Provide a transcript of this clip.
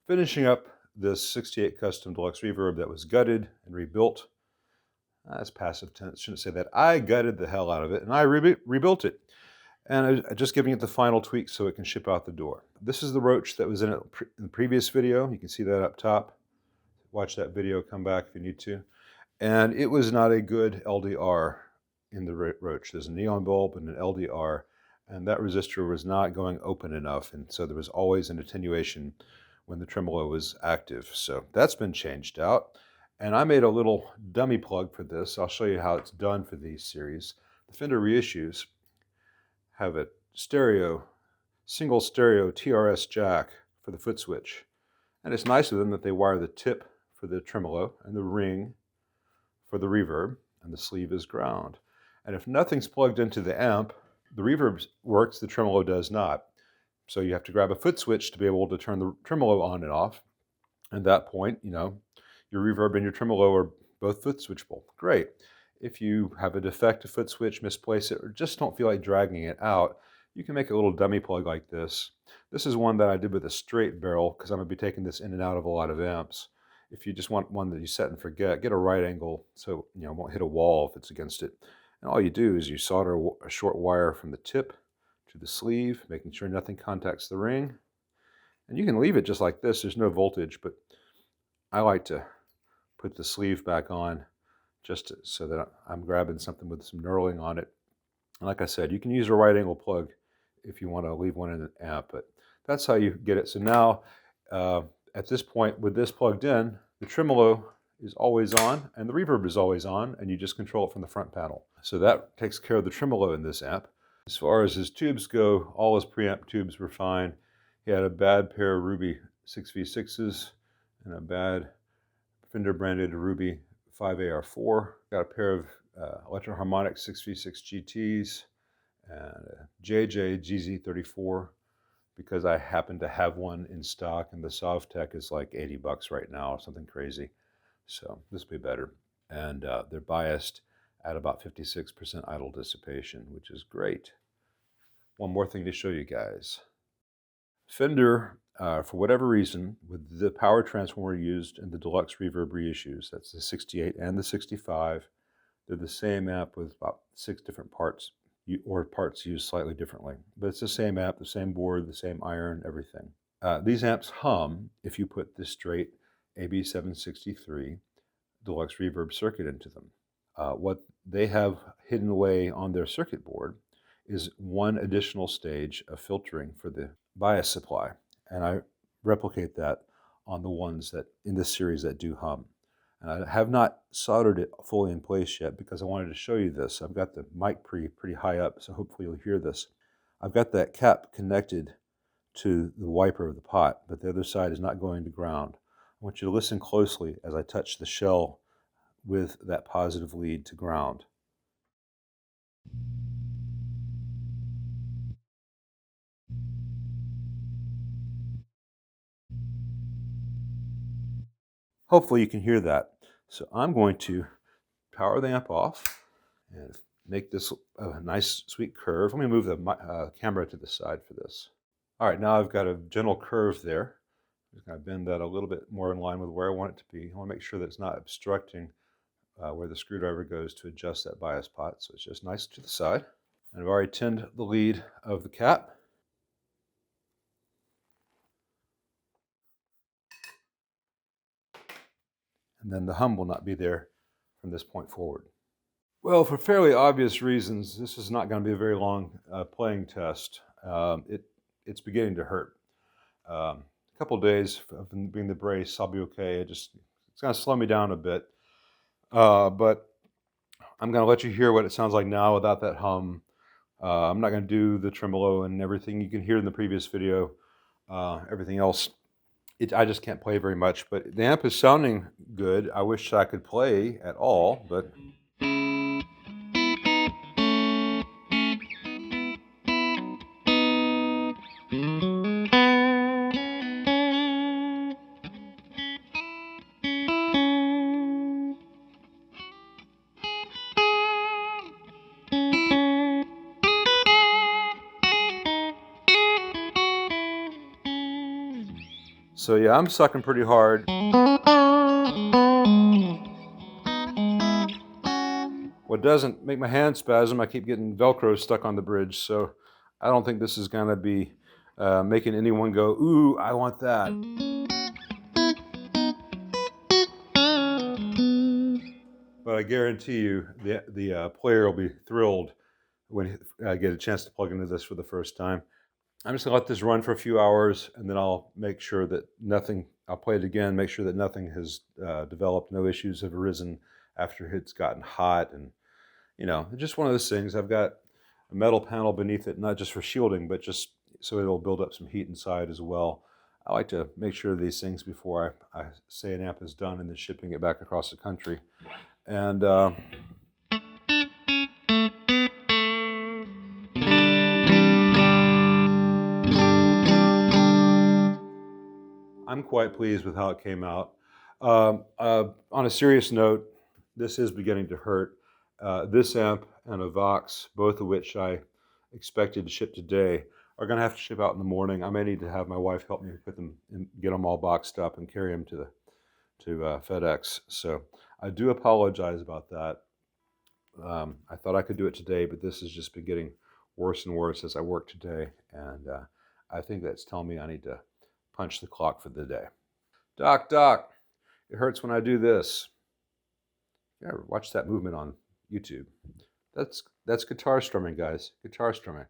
Finishing up this 68 custom deluxe reverb that was gutted and rebuilt. That's passive tense, shouldn't say that. I gutted the hell out of it and I rebuilt it. And I'm just giving it the final tweak so it can ship out the door. This is the Roach that was in it in the previous video. You can see that up top. Watch that video, come back if you need to. And it was not a good LDR in the Roach. There's a neon bulb and an LDR, and that resistor was not going open enough. And so there was always an attenuation when the tremolo was active. So that's been changed out. And I made a little dummy plug for this. I'll show you how it's done for these series. The Fender reissues have a single stereo TRS jack for the foot switch. And it's nice of them that they wire the tip for the tremolo and the ring for the reverb, and the sleeve is ground. And if nothing's plugged into the amp, the reverb works, the tremolo does not. So you have to grab a foot switch to be able to turn the tremolo on and off. And at that point, your reverb and your tremolo are both foot switchable. Great. If you have a defective foot switch, misplace it, or just don't feel like dragging it out, you can make a little dummy plug like this. This is one that I did with a straight barrel because I'm going to be taking this in and out of a lot of amps. If you just want one that you set and forget, get a right angle so it won't hit a wall if it's against it. And all you do is you solder a short wire from the tip to the sleeve, making sure nothing contacts the ring. And you can leave it just like this. There's no voltage, but I like to put the sleeve back on just so that I'm grabbing something with some knurling on it. And like I said, you can use a right angle plug if you want to leave one in an amp, but that's how you get it. So now, at this point, with this plugged in, the tremolo is always on and the reverb is always on, and you just control it from the front panel. So that takes care of the tremolo in this amp. As far as his tubes go, all his preamp tubes were fine. He had a bad pair of Ruby 6V6s and a bad Fender branded Ruby 5AR4. Got a pair of Electro-Harmonic 6V6 GTs and a JJ GZ34 because I happen to have one in stock, and the Sovtech is like 80 bucks right now, something crazy. So this will be better. And they're biased at about 56% idle dissipation, which is great. One more thing to show you guys. Fender, for whatever reason, with the power transformer used in the Deluxe Reverb reissues, that's the 68 and the 65, they're the same amp with about 6 different parts, or parts used slightly differently. But it's the same amp, the same board, the same iron, everything. These amps hum if you put the straight AB763 Deluxe Reverb circuit into them. What they have hidden away on their circuit board is one additional stage of filtering for the bias supply. And I replicate that on the ones that in this series that do hum. And I have not soldered it fully in place yet because I wanted to show you this. I've got the mic pretty high up, so hopefully you'll hear this. I've got that cap connected to the wiper of the pot, but the other side is not going to ground. I want you to listen closely as I touch the shell with that positive lead to ground. Hopefully you can hear that. So I'm going to power the amp off and make this a nice sweet curve. Let me move the camera to the side for this. All right, now I've got a gentle curve there. I'm just going to bend that a little bit more in line with where I want it to be. I want to make sure that it's not obstructing where the screwdriver goes to adjust that bias pot. So it's just nice to the side. And I've already tinned the lead of the cap. And then the hum will not be there from this point forward. Well, for fairly obvious reasons, this is not going to be a very long playing test. It's beginning to hurt. A couple of days of being the brace, I'll be okay. It's going to slow me down a bit. But I'm going to let you hear what it sounds like now without that hum. I'm not going to do the tremolo and everything you can hear in the previous video. Everything else, I just can't play very much. But the amp is sounding good. I wish I could play at all, but... So yeah, I'm sucking pretty hard. What doesn't make my hand spasm, I keep getting Velcro stuck on the bridge, so I don't think this is gonna be making anyone go, ooh, I want that. But I guarantee you, the player will be thrilled when I get a chance to plug into this for the first time. I'm just gonna let this run for a few hours, and then I'll make sure that nothing. I'll play it again, make sure that nothing has developed, no issues have arisen after it's gotten hot, and just one of those things. I've got a metal panel beneath it, not just for shielding, but just so it'll build up some heat inside as well. I like to make sure of these things before I say an amp is done and then shipping it back across the country. And I'm quite pleased with how it came out. On a serious note, this is beginning to hurt. This amp and a Vox, both of which I expected to ship today, are going to have to ship out in the morning. I may need to have my wife help me put them and get them all boxed up and carry them to FedEx. So I do apologize about that. I thought I could do it today, but this has just been getting worse and worse as I work today, and I think that's telling me I need to punch the clock for the day. Doc, it hurts when I do this. Yeah, watch that movement on YouTube. That's guitar strumming, guys. Guitar strumming.